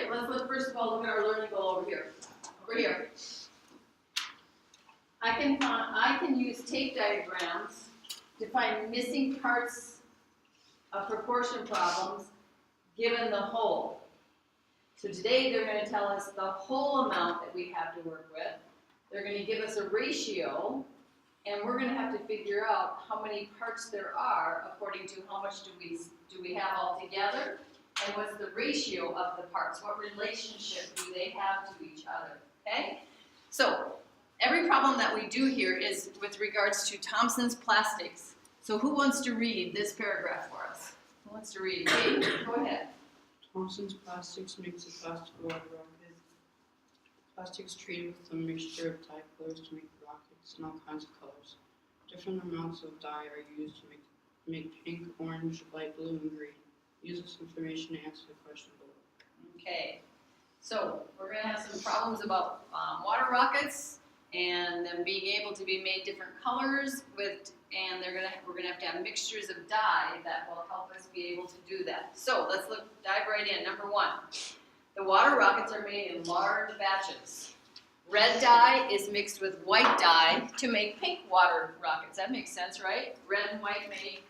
Okay, let's look first of all, look at our learning goal over here. Over here. I can use tape diagrams to find missing parts of proportion problems given the whole. So today they're going to tell us the whole amount that we have to work with. They're going to give us a ratio, and we're going to have to figure out how many parts there are according to how much do we have all together, and what's the ratio of the parts. What relationship do they have to each other? Okay? So every problem that we do here is with regards to Thompson's plastics. So who wants to read this paragraph for us? Who wants to read? Kate, go ahead. Thompson's plastics makes a plastic water rocket. Plastics treated with a mixture of dye colors to make rockets in all kinds of colors. Different amounts of dye are used to make pink, orange, light blue, and green. Use this information to answer the question below. Okay, so we're going to have some problems about water rockets and them being able to be made different colors with, and we're going to have mixtures of dye that will help us be able to do that. So let's dive right in. Number one, the water rockets are made in large batches. Red dye is mixed with white dye to make pink water rockets. That makes sense, right? Red and white make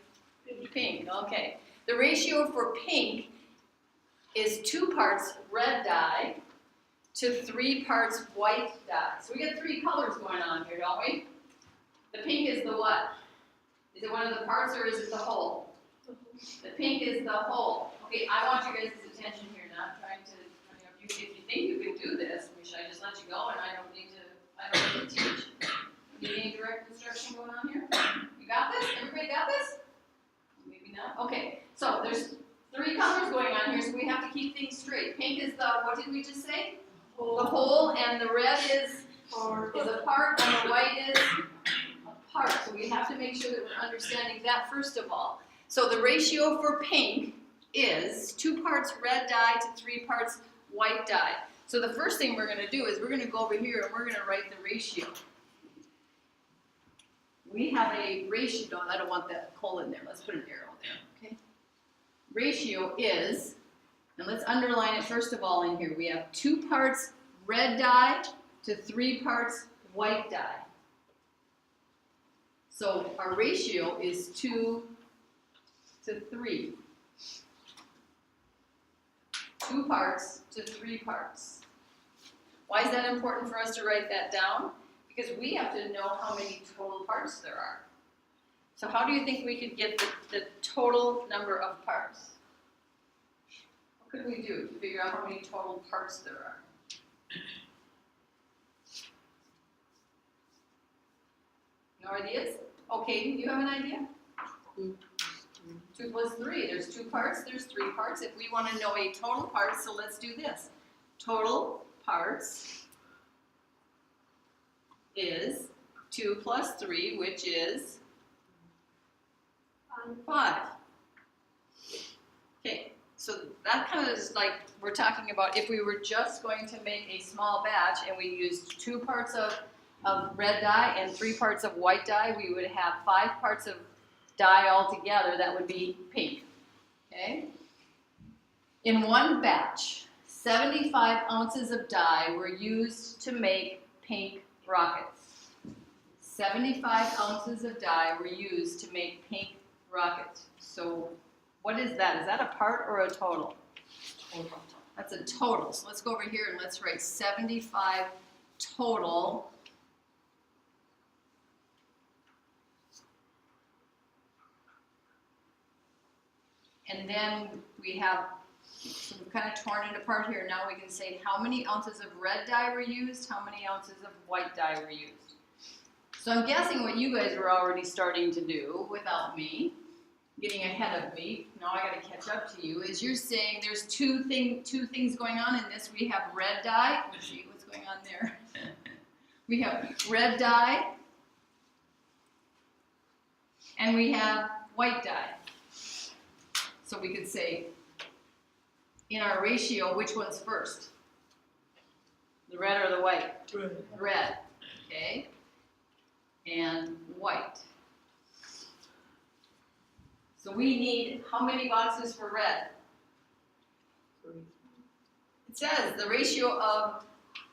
pink. Okay. The ratio for pink is 2 parts red dye to 3 parts white dye. So we get 3 colors going on here, don't we? The pink is the what? Is it one of the parts or is it the whole? The pink is the whole. Okay, I want you guys' attention here, not trying to, if you think you can do this, should I just let you go and I don't need to teach? Need any direct instruction going on here? You got this? Everybody got this? Maybe not. Okay, so there's 3 colors going on here, so we have to keep things straight. Pink is the, what did we just say? The whole, and the red is a part, and the white is a part. So we have to make sure that we're understanding that first of all. So the ratio for pink is 2 parts red dye to 3 parts white dye. So the first thing we're going to do is we're going to go over here and we're going to write the ratio. We have a ratio, no, I don't want that colon there, let's put an arrow there, okay? Ratio is, and let's underline it first of all in here, we have 2 parts red dye to 3 parts white dye. So our ratio is 2 to 3. 2 parts to 3 parts. Why is that important for us to write that down? Because we have to know how many total parts there are. So how do you think we could get the total number of parts? What could we do to figure out how many total parts there are? No ideas? Okay, do you have an idea? 2 plus 3. There's 2 parts, there's 3 parts. If we want to know a total parts, so let's do this. Total parts is 2 plus 3, which is 5. Okay, so that kind of is like we're talking about if we were just going to make a small batch and we used 2 parts of red dye and 3 parts of white dye, we would have 5 parts of dye altogether. That would be pink. Okay? In one batch, 75 ounces of dye were used to make pink rockets. 75 ounces of dye were used to make pink rockets. So what is that? Is that a part or a total? Total. That's a total. So let's go over here and let's write 75 total. And then we have, so we've kind of torn it apart here. Now we can say how many ounces of red dye were used, how many ounces of white dye were used. So I'm guessing what you guys were already starting to do without me, getting ahead of me, now I got to catch up to you, is you're saying there's two things going on in this. We have red dye. Let's see what's going on there. We have red dye, and we have white dye. So we could say, in our ratio, which one's first? The red or the white? Red. Red, okay, and white. So we need how many boxes for red? It says the ratio of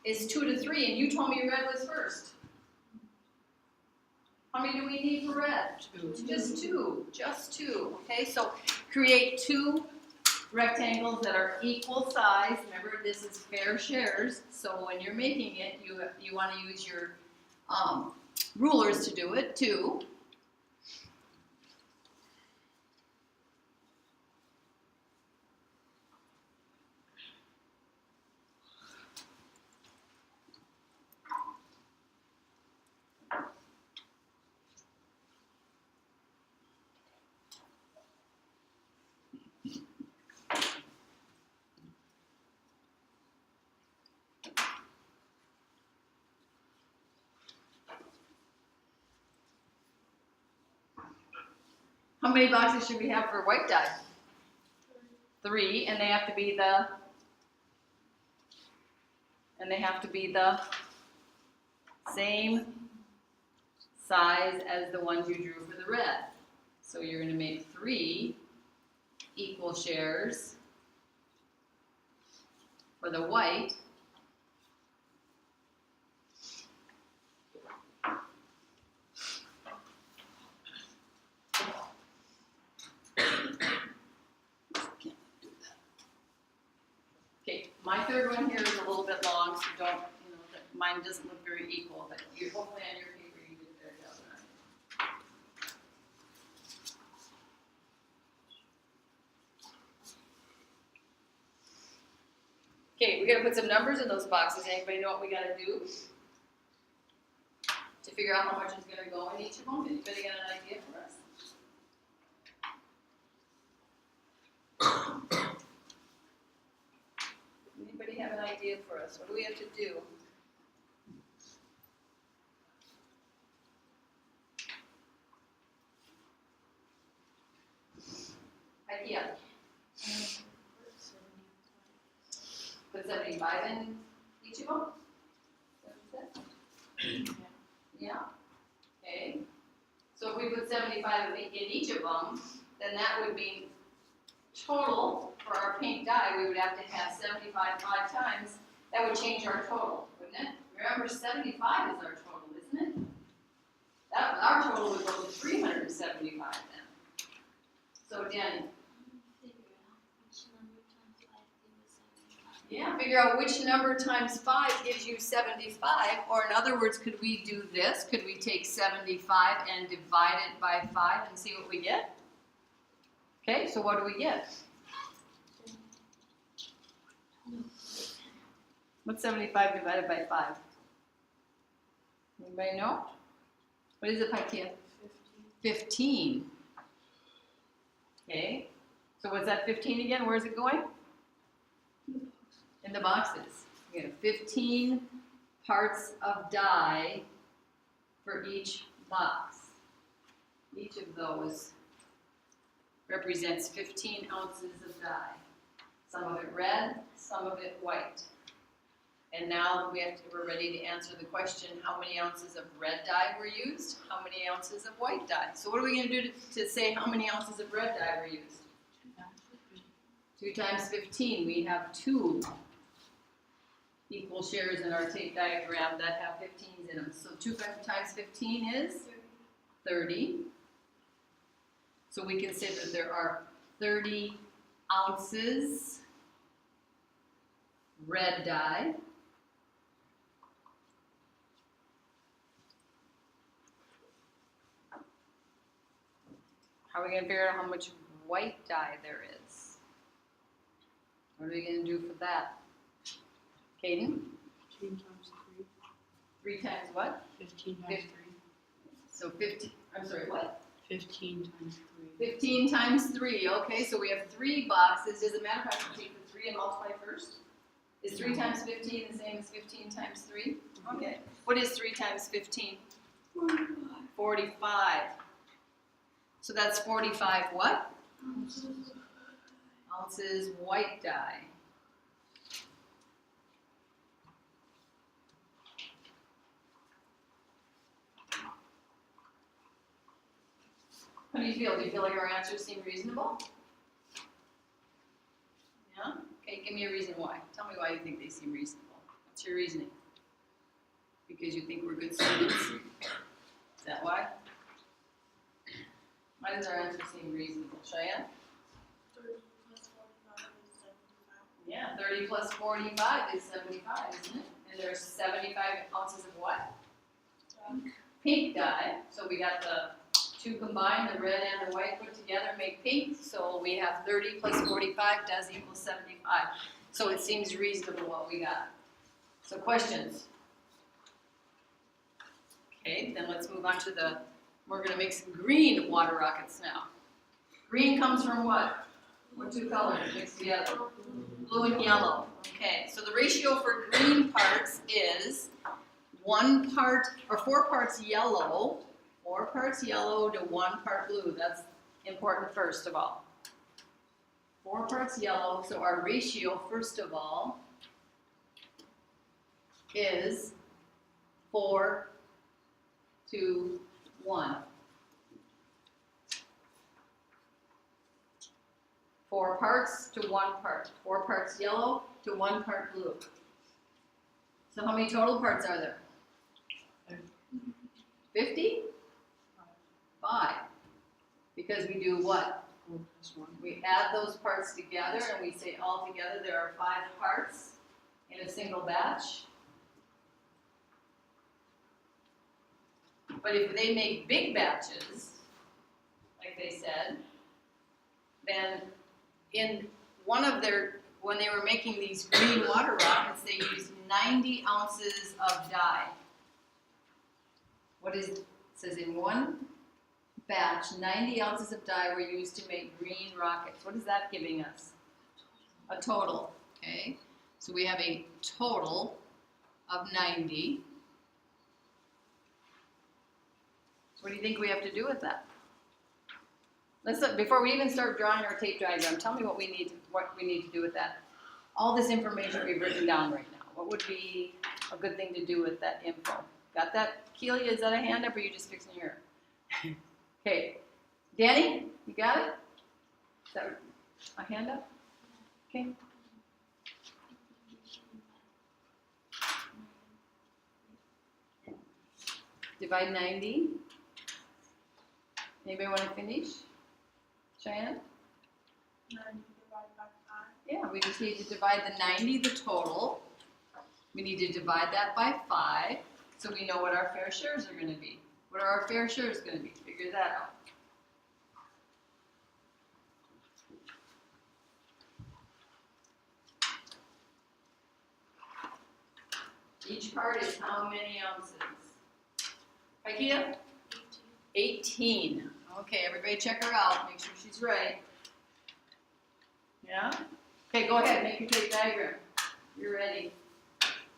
is 2 to 3, and you told me red was first. How many do we need for red? 2. Just two, okay? So create 2 rectangles that are equal size. Remember, this is fair shares, so when you're making it, you want to use your rulers to do it, 2. How many boxes should we have for white dye? 3, and they have to be the same size as the ones you drew for the red. So you're going to make 3 equal shares for the white. Okay, my third one here is a little bit long, so don't, mine doesn't look very equal, but you hopefully on your paper you did a better job than I did. Okay, we gotta put some numbers in those boxes. Anybody know what we gotta do to figure out how much is gonna go in each of them? Anybody got an idea for us? Anybody have an idea for us? What do we have to do? Idea. Put 75 in each of them? Is that what you said? Yeah. Okay. So if we put 75 in each of them, then that would be total for our pink dye. We would have to have 75 5 times. That would change our total, wouldn't it? Remember, 75 is our total, isn't it? Our total would go to 375 then. So Danny. Yeah, figure out which number times 5 gives you 75, or in other words, could we do this? Could we take 75 and divide it by 5 and see what we get? Okay, so what do we get? What's 75 divided by 5? Anybody know? What is it, Pakia? 15. Okay, so what's that 15 again? Where is it going? In the boxes. We have 15 parts of dye for each box. Each of those represents 15 ounces of dye. Some of it red, some of it white. And now we're ready to answer the question, how many ounces of red dye were used? How many ounces of white dye? So what are we going to do to say how many ounces of red dye were used? 2 times 15. We have 2 equal shares in our tape diagram that have 15s in them. So 2 times 15 is 30. So we can say that there are 30 ounces red dye. How are we going to figure out how much white dye there is? What are we going to do for that? Caden? 15 times 3. 3 times what? 15 times 3. So 15, I'm sorry, what? 15 times 3. 15 times 3, okay, so we have 3 boxes. Does it matter if I take the 3 and multiply first? Is 3 times 15 the same as 15 times 3? Okay. What is 3 times 15? 45. So that's 45 what? Ounces white dye. How do you feel? Do you feel like our answers seem reasonable? Yeah? Okay, give Give me a reason why. Tell me why you think they seem reasonable. What's your reasoning? Because you think we're good students? Is that why? Why does our answer seem reasonable? Cheyenne? 30 plus 45 is 75. Yeah, 30 plus 45 is 75, isn't it? And there's 75 ounces of what? Pink dye. So we got the two combined, the red and the white put together make pink. So we have 30 plus 45 does equal 75. So it seems reasonable what we got. So questions? Okay, then let's move on to we're gonna make some green water rockets now. Green comes from what? What two colors mixed together? Blue and yellow. Okay, so the ratio for green parts is 4 parts yellow, 4 parts yellow to 1 part blue. That's important first of all. 4 parts yellow, so our ratio first of all is 4 to 1. 4 parts to 1 part. 4 parts yellow to 1 part blue. So how many total parts are there? 50? 5. Because we do what? 4 plus 1. We add those parts together and we say all together there are 5 parts in a single batch. But if they make big batches, like they said, then in one of when they were making these green water rockets, they used 90 ounces of dye. It says in one batch, 90 ounces of dye were used to make green rockets. What is that giving us? A total, okay? So we have a total of 90. So what do you think we have to do with that? Let's look, before we even start drawing our tape diagram, tell me what we need to do with that. All this information we've written down right now. What would be a good thing to do with that info? Got that? Keelia, is that a hand up or are you just fixing your hair? Okay. Danny, you got it? Is that a hand up? Okay. Divide 90. Anybody want to finish? Cheyenne? 90 divided by 5. Yeah, we just need to divide the 90, the total. We need to divide that by 5, so we know what our fair shares are going to be. What are our fair shares going to be? Figure that out. Each part is how many ounces? Ikea? 18. Okay, everybody check her out. Make sure she's right. Yeah? Okay, go ahead. Make your tape diagram. You're ready.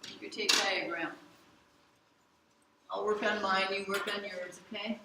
Make your tape diagram. I'll work on mine. You work on yours, okay?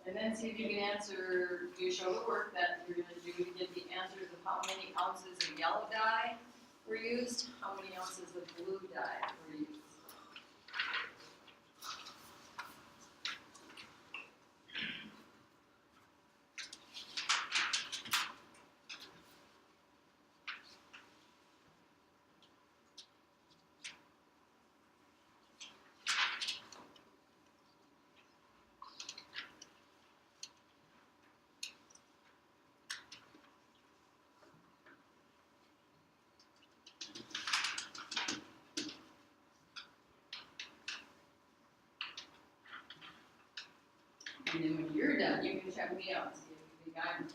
And then see if you can answer, do show the work that you're going to do to get the answers of how many ounces of yellow dye were used, how many ounces of blue dye were used. And then when you're done, you can check me out and see if you think I'm right.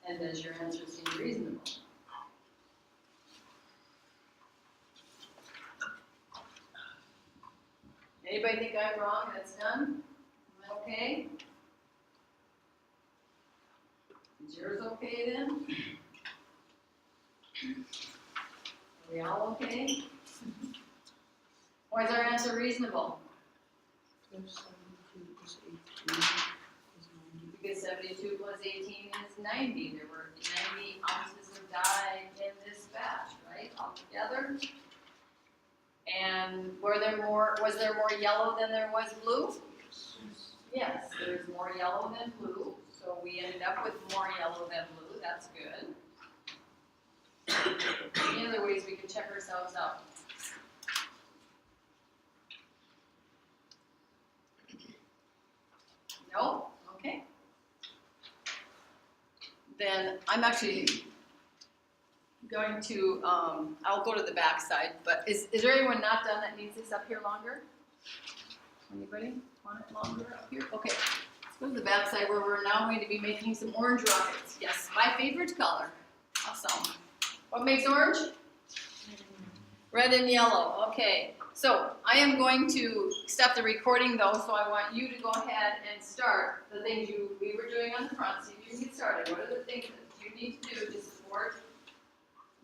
And does your answer seem reasonable? Anybody think I'm wrong? That's done? Am I okay? Is yours okay then? Are we all okay? Why is our answer reasonable? Plus 72 plus 18 is 90. Because 72 plus 18 is 90. There were 90 ounces of dye in this batch, right, altogether? And was there more yellow than there was blue? Yes, there's more yellow than blue, so we ended up with more yellow than blue. That's good. Any other ways we can check ourselves out? No? Okay. Then I'm actually going to, I'll go to the back side, but is there anyone not done that needs this up here longer? Anybody want it longer up here? Okay, let's go to the back side where we're now going to be making some orange rockets. Yes, my favorite color. Awesome. What makes orange? Red and yellow, okay. So I am going to stop the recording though, so I want you to go ahead and start the things we were doing on the front, see if you can get started. What are the things that you need to do to support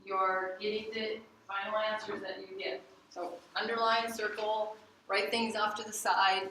your getting the final answers that you get? So underline, circle, write things off to the side.